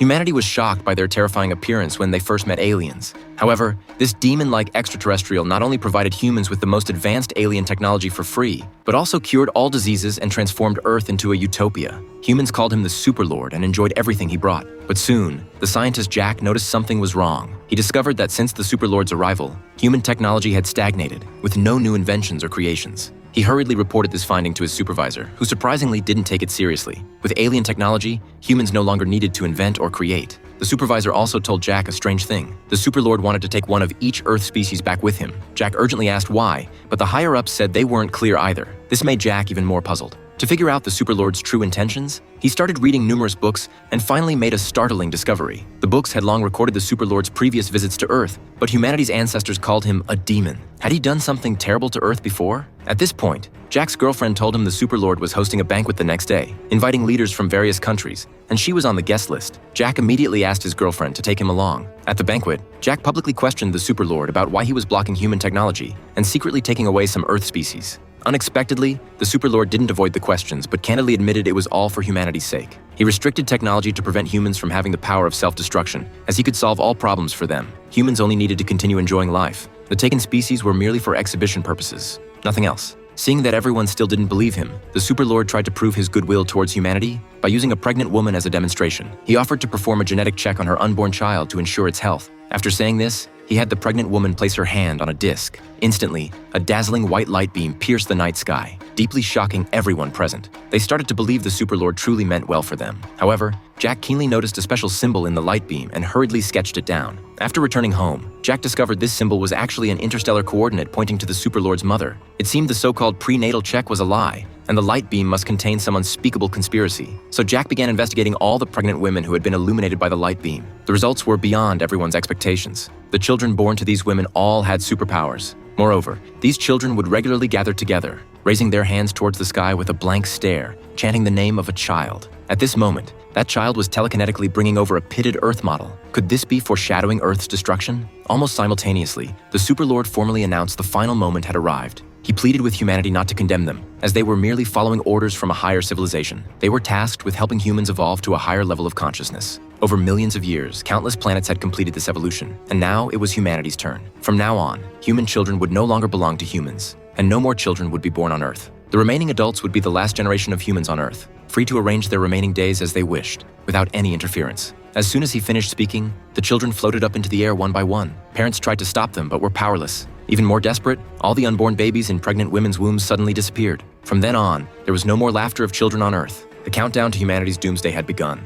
Humanity was shocked by their terrifying appearance when they first met aliens. However, this demon-like extraterrestrial not only provided humans with the most advanced alien technology for free, but also cured all diseases and transformed Earth into a utopia. Humans called him the Superlord and enjoyed everything he brought. But soon, the scientist Jack noticed something was wrong. He discovered that since the Superlord's arrival, human technology had stagnated, with no new inventions or creations. He hurriedly reported this finding to his supervisor, who surprisingly didn't take it seriously. With alien technology, humans no longer needed to invent or create. The supervisor also told Jack a strange thing. The Superlord wanted to take one of each Earth species back with him. Jack urgently asked why, but the higher-ups said they weren't clear either. This made Jack even more puzzled. To figure out the Superlord's true intentions, he started reading numerous books and finally made a startling discovery. The books had long recorded the Superlord's previous visits to Earth, but humanity's ancestors called him a demon. Had he done something terrible to Earth before? At this point, Jack's girlfriend told him the Superlord was hosting a banquet the next day, inviting leaders from various countries, and she was on the guest list. Jack immediately asked his girlfriend to take him along. At the banquet, Jack publicly questioned the Superlord about why he was blocking human technology and secretly taking away some Earth species. Unexpectedly, the Superlord didn't avoid the questions, but candidly admitted it was all for humanity's sake. He restricted technology to prevent humans from having the power of self-destruction, as he could solve all problems for them. Humans only needed to continue enjoying life. The taken species were merely for exhibition purposes, nothing else. Seeing that everyone still didn't believe him, the Superlord tried to prove his goodwill towards humanity by using a pregnant woman as a demonstration. He offered to perform a genetic check on her unborn child to ensure its health. After saying this, he had the pregnant woman place her hand on a disc. Instantly, a dazzling white light beam pierced the night sky, deeply shocking everyone present. They started to believe the Superlord truly meant well for them. However, Jack keenly noticed a special symbol in the light beam and hurriedly sketched it down. After returning home, Jack discovered this symbol was actually an interstellar coordinate pointing to the Superlord's mother. It seemed the so-called prenatal check was a lie, and the light beam must contain some unspeakable conspiracy. So Jack began investigating all the pregnant women who had been illuminated by the light beam. The results were beyond everyone's expectations. The children born to these women all had superpowers. Moreover, these children would regularly gather together, raising their hands towards the sky with a blank stare, chanting the name of a child. At this moment, that child was telekinetically bringing over a pitted Earth model. Could this be foreshadowing Earth's destruction? Almost simultaneously, the Superlord formally announced the final moment had arrived. He pleaded with humanity not to condemn them, as they were merely following orders from a higher civilization. They were tasked with helping humans evolve to a higher level of consciousness. Over millions of years, countless planets had completed this evolution, and now it was humanity's turn. From now on, human children would no longer belong to humans, and no more children would be born on Earth. The remaining adults would be the last generation of humans on Earth, free to arrange their remaining days as they wished, without any interference. As soon as he finished speaking, the children floated up into the air one by one. Parents tried to stop them, but were powerless. Even more desperate, all the unborn babies in pregnant women's wombs suddenly disappeared. From then on, there was no more laughter of children on Earth. The countdown to humanity's doomsday had begun.